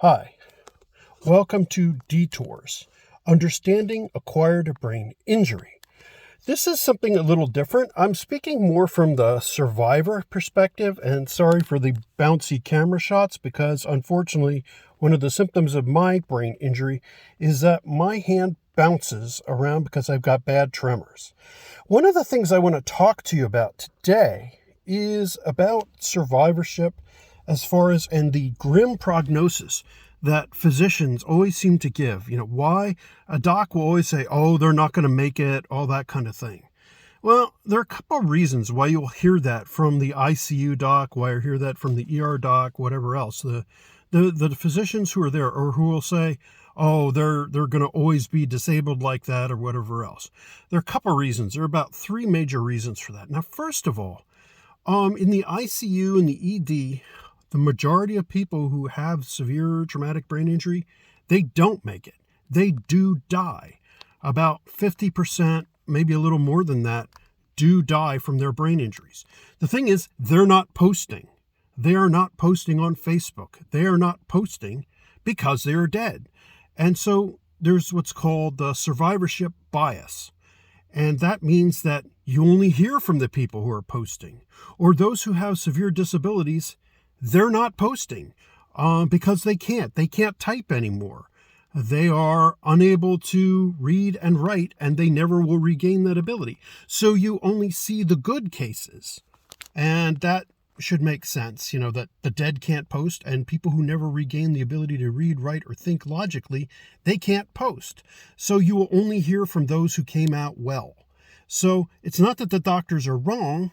Hi, welcome to Detours, Understanding Acquired Brain Injury. This is something a little different. I'm speaking more from the survivor perspective, and sorry for the bouncy camera shots because unfortunately one of the symptoms of my brain injury is that my hand bounces around because I've got bad tremors. One of the things I want to talk to you about today is about survivorship and the grim prognosis that physicians always seem to give. Why? A doc will always say, oh, they're not going to make it, all that kind of thing. Well, there are a couple of reasons why you'll hear that from the ICU doc, why you hear that from the ER doc, whatever else. The physicians who are there or who will say, oh, they're going to always be disabled like that or whatever else. There are a couple of reasons. There are about three major reasons for that. Now, first of all, in the ICU and the ED, the majority of people who have severe traumatic brain injury, they don't make it. They do die. About 50%, maybe a little more than that, do die from their brain injuries. The thing is, they're not posting. They are not posting on Facebook. They are not posting because they are dead. And so there's what's called the survivorship bias. And that means that you only hear from the people who are posting. Or those who have severe disabilities, they're not posting because they can't. They can't type anymore. They are unable to read and write, and they never will regain that ability. So you only see the good cases. And that should make sense, that the dead can't post, and people who never regain the ability to read, write, or think logically, they can't post. So you will only hear from those who came out well. So it's not that the doctors are wrong,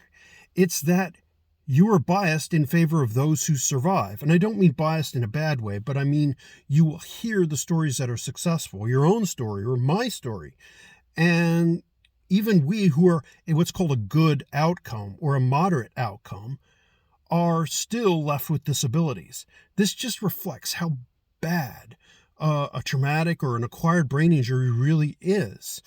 it's that you are biased in favor of those who survive. And I don't mean biased in a bad way, but I mean you will hear the stories that are successful, your own story or my story. And even we who are in what's called a good outcome or a moderate outcome are still left with disabilities. This just reflects how bad a traumatic or an acquired brain injury really is.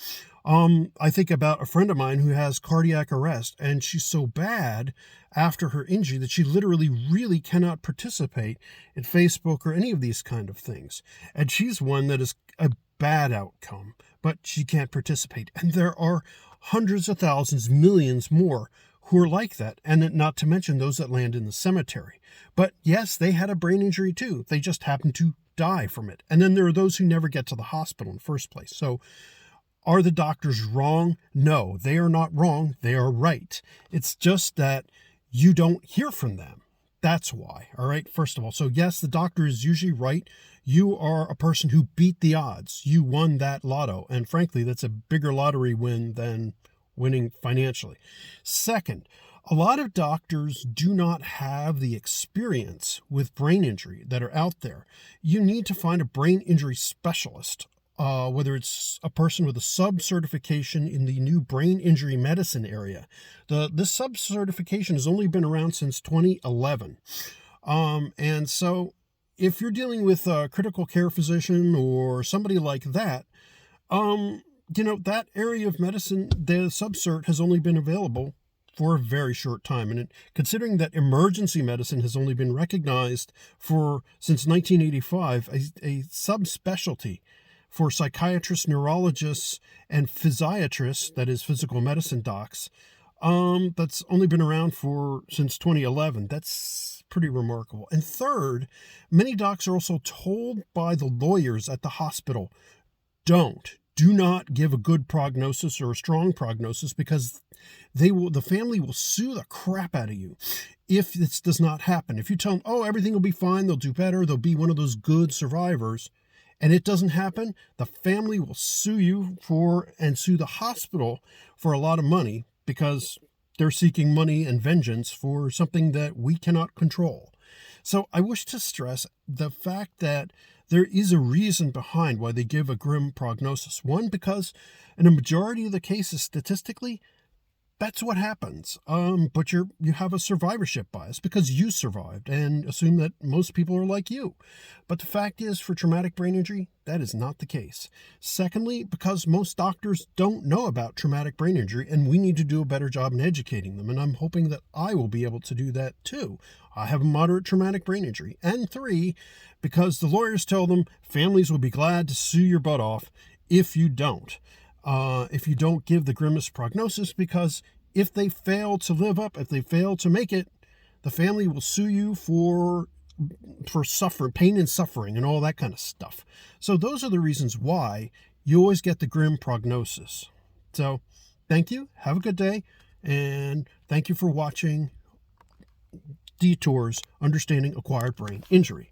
I think about a friend of mine who has cardiac arrest, and she's so bad after her injury that she literally really cannot participate in Facebook or any of these kind of things. And she's one that is a bad outcome, but she can't participate. And there are hundreds of thousands, millions more who are like that, and not to mention those that land in the cemetery. But yes, they had a brain injury too. They just happened to die from it. And then there are those who never get to the hospital in the first place. So are the doctors wrong? No, they are not wrong. They are right. It's just that you don't hear from them. That's why. All right. First of all, so yes, the doctor is usually right. You are a person who beat the odds. You won that lotto. And frankly, that's a bigger lottery win than winning financially. Second, a lot of doctors do not have the experience with brain injury that are out there. You need to find a brain injury specialist, whether it's a person with a sub-certification in the new brain injury medicine area. This sub-certification has only been around since 2011. And so if you're dealing with a critical care physician or somebody like that, that area of medicine, the sub-cert has only been available for a very short time. And considering that emergency medicine has only been recognized since 1985, a subspecialty for psychiatrists, neurologists, and physiatrists, that is physical medicine docs, that's only been around since 2011. That's pretty remarkable. And third, many docs are also told by the lawyers at the hospital, do not give a good prognosis or a strong prognosis because the family will sue the crap out of you if this does not happen. If you tell them, oh, everything will be fine, they'll do better, they'll be one of those good survivors, and it doesn't happen, the family will sue you and sue the hospital for a lot of money because they're seeking money and vengeance for something that we cannot control. So I wish to stress the fact that there is a reason behind why they give a grim prognosis. One, because in a majority of the cases, statistically, That's what happens. But you have a survivorship bias because you survived and assume that most people are like you. But the fact is, for traumatic brain injury, that is not the case. Secondly, because most doctors don't know about traumatic brain injury, and we need to do a better job in educating them. And I'm hoping that I will be able to do that too. I have a moderate traumatic brain injury. And three, because the lawyers tell them families will be glad to sue your butt off if you don't. If you don't give the grimmest prognosis, because if they fail to live up, if they fail to make it, the family will sue you for suffering, pain and suffering and all that kind of stuff. So those are the reasons why you always get the grim prognosis. So thank you. Have a good day. And thank you for watching Detours, Understanding Acquired Brain Injury.